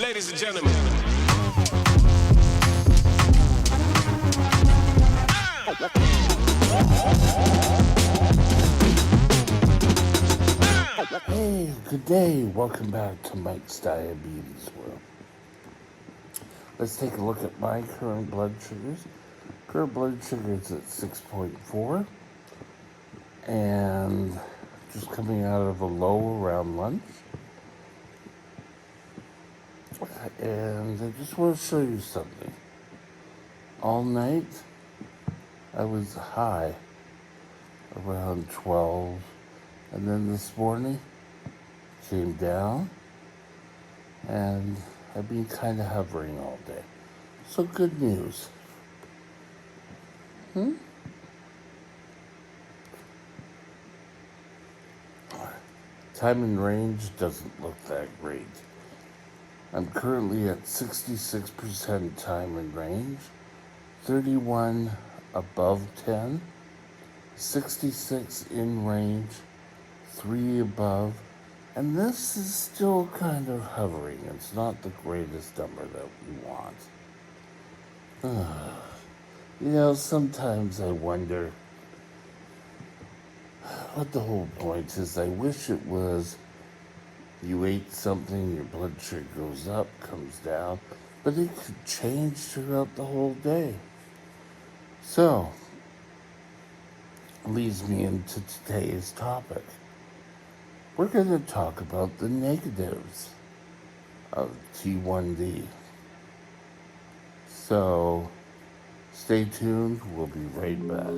Ladies and gentlemen. Hey, good day. Welcome back to Mike's Diabetes World. Let's take a look at my current blood sugars. Current blood sugar is at 6.4 and just coming out of a low around lunch. And I just want to show you something. All night I was high around 12, and then this morning came down, and I've been kind of hovering all day. So good news. Time in range doesn't look that great. I'm currently at 66% time in range, 31 above 10, 66 in range, 3 above, and this is still kind of hovering. It's not the greatest number that we want. You know, sometimes I wonder what the whole point is. I wish it was you ate something, your blood sugar goes up, comes down, but it could change throughout the whole day. So, leads me into today's topic. We're going to talk about the negatives of T1D. So, stay tuned. We'll be right back.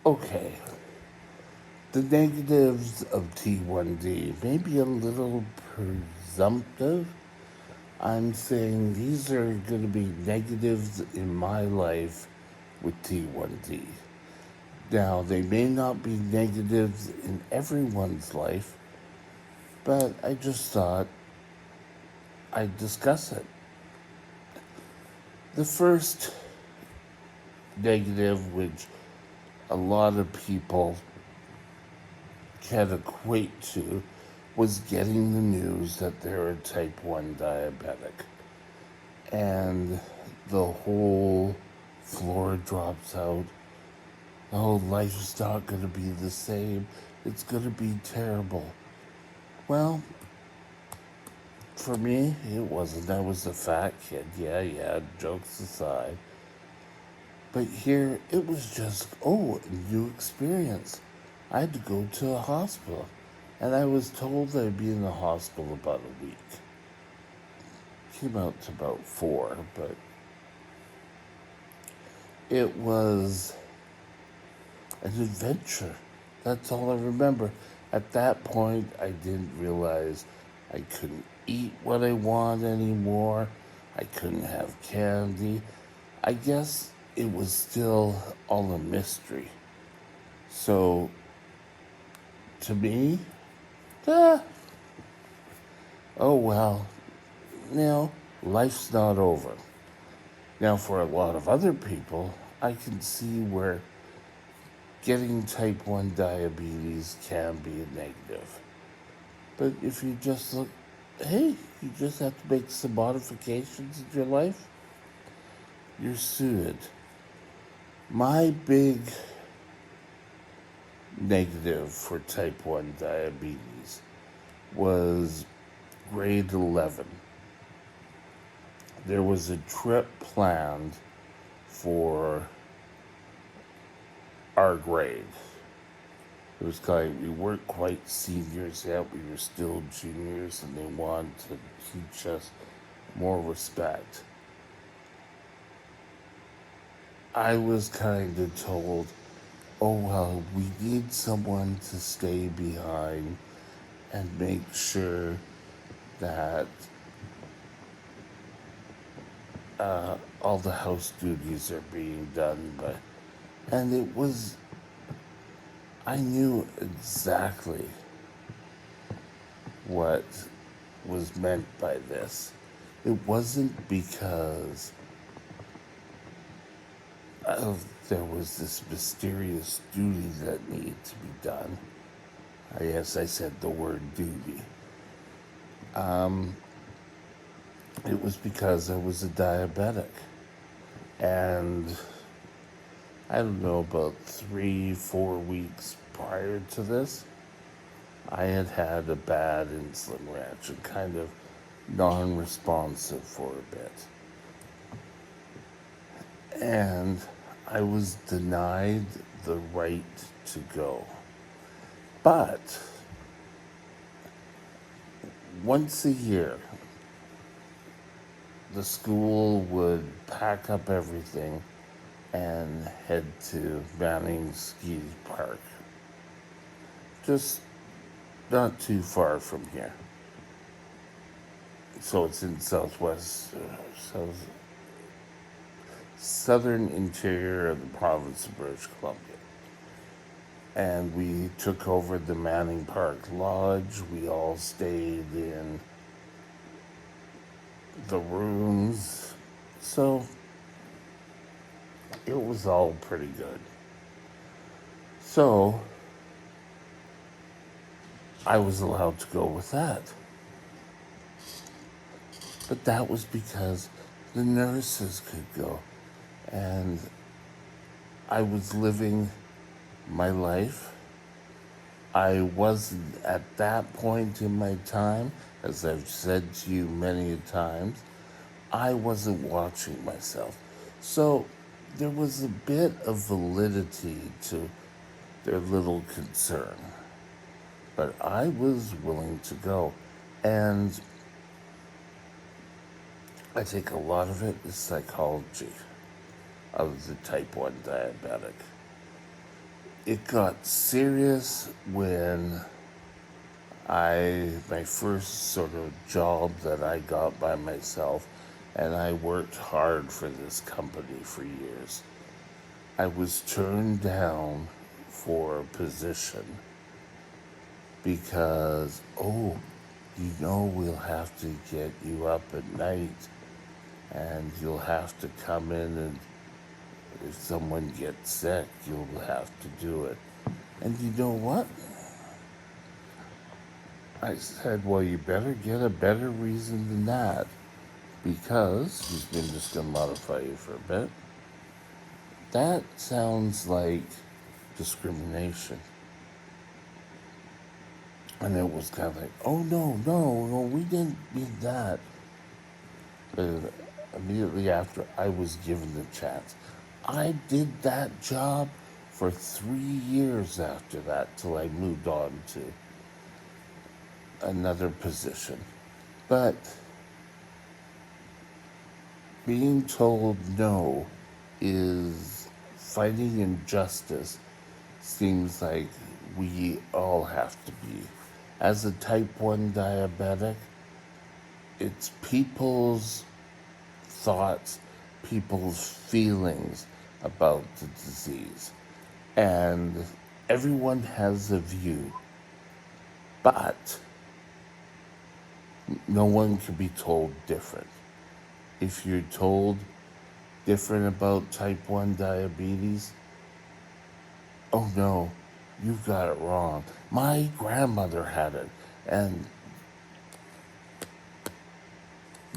Okay, the negatives of T1D may be a little presumptive. I'm saying these are going to be negatives in my life with T1D. Now, they may not be negatives in everyone's life, but I just thought I'd discuss it. The first negative, which a lot of people can equate to, was getting the news that they're a type 1 diabetic. And the whole floor drops out. Oh, life's not going to be the same. It's going to be terrible. Well, for me, it wasn't. I was a fat kid. Yeah, jokes aside. But here, it was just, a new experience. I had to go to a hospital, and I was told I'd be in the hospital about a week. Came out to about 4, but it was an adventure. That's all I remember. At that point, I didn't realize I couldn't eat what I want anymore. I couldn't have candy. I guess it was still all a mystery. So, to me, oh well, life's not over. Now, for a lot of other people, I can see where getting type 1 diabetes can be a negative. But if you just look, hey, you just have to make some modifications in your life, you're suited. My big negative for type 1 diabetes was grade 11. There was a trip planned for our grade. It was kind of, we weren't quite seniors yet, we were still juniors, and they wanted to teach us more respect. I was kind of told, oh, well, we need someone to stay behind and make sure that all the house duties are being done. And it was, I knew exactly what was meant by this. It wasn't because there was this mysterious duty that needed to be done. Yes, I said the word duty. It was because I was a diabetic. And I don't know, about 3-4 weeks prior to this, I had had a bad insulin reaction, kind of non-responsive for a bit. And I was denied the right to go. But once a year, the school would pack up everything and head to Manning Ski Park. Just not too far from here. So it's in southern interior of the province of British Columbia. And we took over the Manning Park Lodge. We all stayed in the rooms. So it was all pretty good. So I was allowed to go with that. But that was because the nurses could go. And I was living my life. I wasn't at that point in my time, as I've said to you many times, I wasn't watching myself. So there was a bit of validity to their little concern. But I was willing to go. And I think a lot of it is psychology of the type 1 diabetic. It got serious when my first sort of job that I got by myself, and I worked hard for this company for years. I was turned down for a position because, we'll have to get you up at night and you'll have to come in, and if someone gets sick, you'll have to do it. And you know what? I said, well, you better get a better reason than that, because he's been just going to modify you for a bit. That sounds like discrimination. And it was kind of like, oh, no, we didn't mean that. But immediately after, I was given the chance. I did that job for 3 years after that, till I moved on to another position. But being told no is fighting injustice. Seems like we all have to be. As a type 1 diabetic, it's people's thoughts, people's feelings about the disease. And everyone has a view. But no one can be told different. If you're told different about type 1 diabetes, Oh no, you've got it wrong. My grandmother had it. And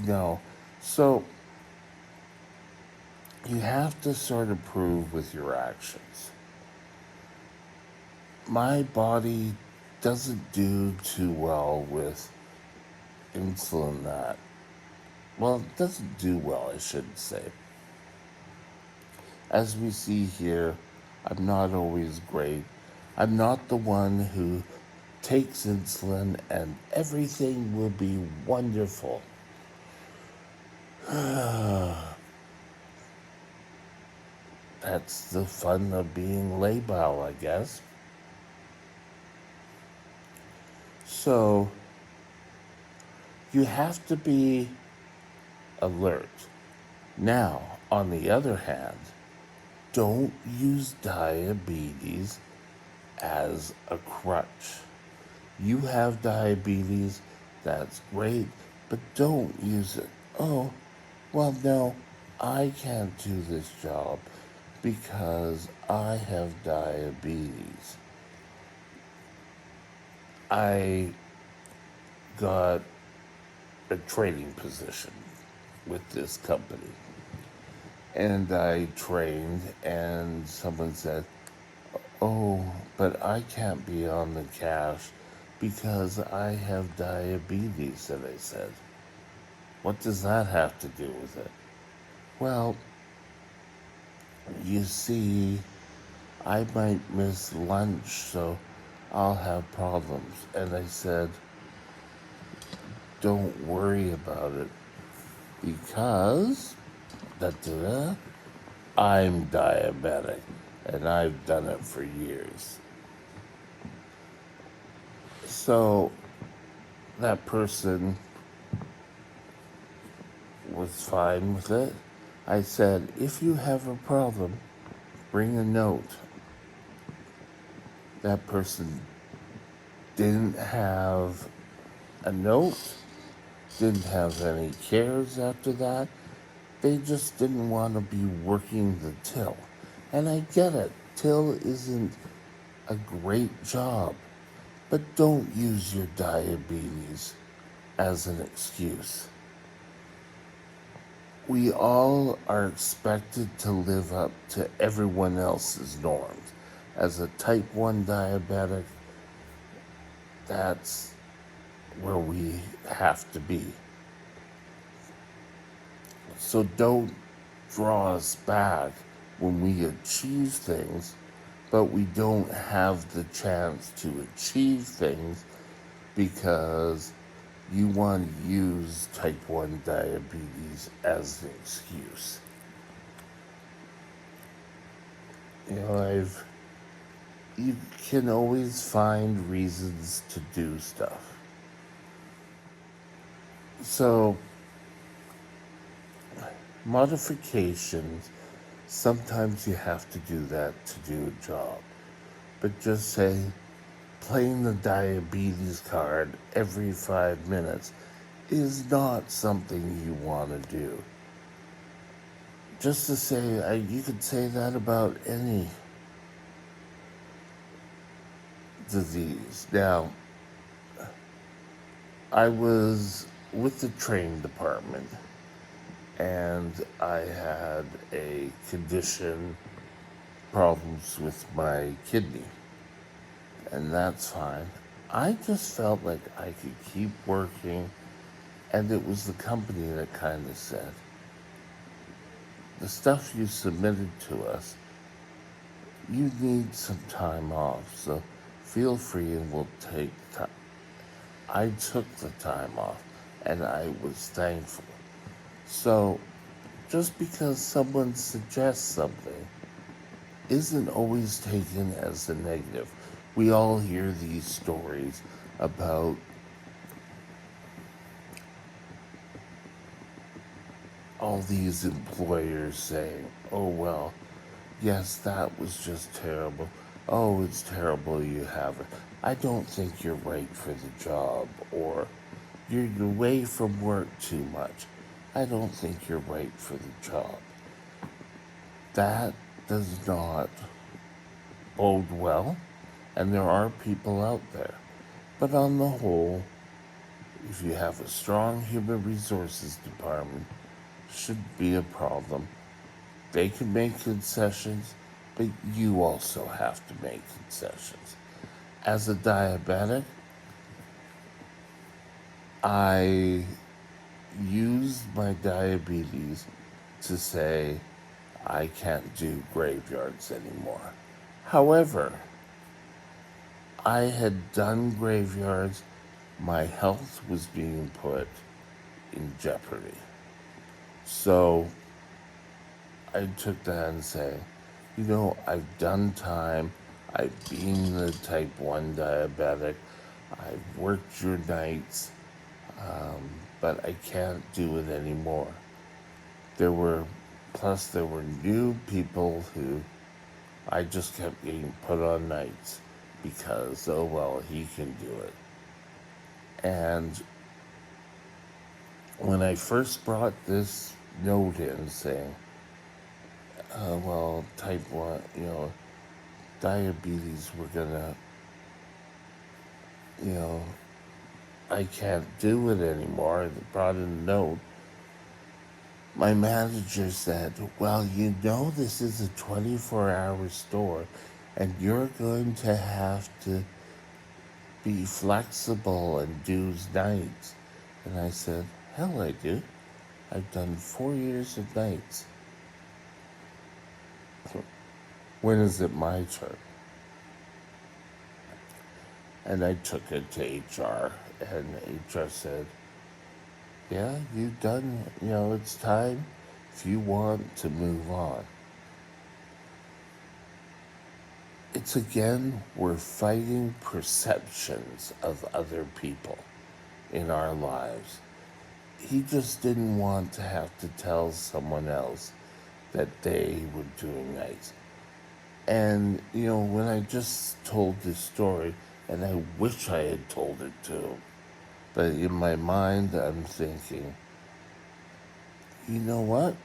no. So you have to sort of prove with your actions. My body doesn't do too well with insulin that. Well, it doesn't do well, I should say. As we see here, I'm not always great. I'm not the one who takes insulin and everything will be wonderful. That's the fun of being labile, I guess. So you have to be alert. Now, on the other hand, don't use diabetes as a crutch. You have diabetes, that's great, but don't use it. Oh, well, no, I can't do this job because I have diabetes. I got a trading position with this company. And I trained, and someone said, "Oh, but I can't be on the cash because I have diabetes." And I said, "What does that have to do with it?" Well, you see, I might miss lunch, so I'll have problems. And I said, "Don't worry about it because da da da, I'm diabetic and I've done it for years." So that person was fine with it. I said, "If you have a problem, bring a note." That person didn't have a note, didn't have any cares after that. They just didn't want to be working the till. And I get it, till isn't a great job, but don't use your diabetes as an excuse. We all are expected to live up to everyone else's norms. As a type 1 diabetic, that's where we have to be. So don't draw us back when we achieve things, but we don't have the chance to achieve things because you want to use type 1 diabetes as an excuse. You can always find reasons to do stuff. So, modifications, sometimes you have to do that to do a job. But just say, playing the diabetes card every 5 minutes is not something you want to do. Just to say, you could say that about any disease. Now, I was with the training department and I had a condition, problems with my kidney, and that's fine. I just felt like I could keep working, and it was the company that kind of said, "The stuff you submitted to us, you need some time off, so feel free and we'll take time." I took the time off, and I was thankful. So, just because someone suggests something isn't always taken as a negative. We all hear these stories about all these employers saying, "Oh, well, yes, that was just terrible. Oh, it's terrible you have it. I don't think you're right for the job," or "You're away from work too much. I don't think you're right for the job." That does not bode well, and there are people out there. But on the whole, if you have a strong human resources department, shouldn't be a problem. They can make concessions, but you also have to make concessions. As a diabetic, I used my diabetes to say I can't do graveyards anymore. However, I had done graveyards, my health was being put in jeopardy. So I took that and said, I've done time, I've been the type 1 diabetic, I've worked your nights, but I can't do it anymore. There were, plus, there were new people who I just kept getting put on nights because, oh well, he can do it. And when I first brought this note in saying, well, type 1, diabetes, we're gonna, you know, I can't do it anymore. I brought in a note. My manager said, well, this is a 24-hour store, and you're going to have to be flexible and do nights. And I said, hell, I do. I've done 4 years of nights. When is it my turn? And I took it to HR, and HR said, yeah, you've done, it's time if you want to move on. It's again, we're fighting perceptions of other people in our lives. He just didn't want to have to tell someone else that they were doing nights. And, when I just told this story, and I wish I had told it to him, but in my mind, I'm thinking, you know what?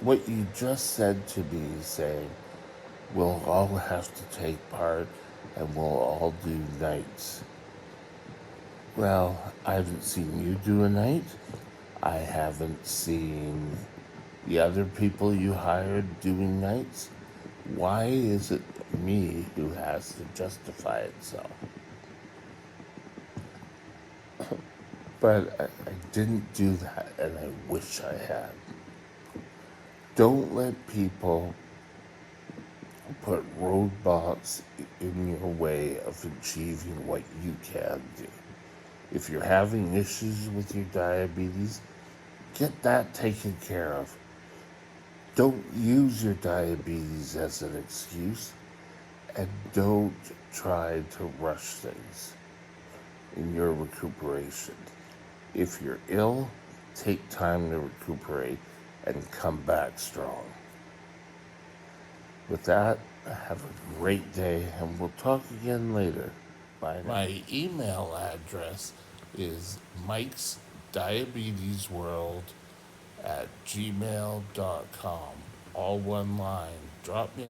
What you just said to me, saying, we'll all have to take part and we'll all do nights. Well, I haven't seen you do a night. I haven't seen the other people you hired doing nights. Why is it me who has to justify itself? But I didn't do that, and I wish I had. Don't let people put roadblocks in your way of achieving what you can do. If you're having issues with your diabetes, get that taken care of. Don't use your diabetes as an excuse, and don't try to rush things in your recuperation. If you're ill, take time to recuperate and come back strong. With that, have a great day, and we'll talk again later. Bye now. My email address is Mike's Diabetes World at gmail.com. All one line. Drop me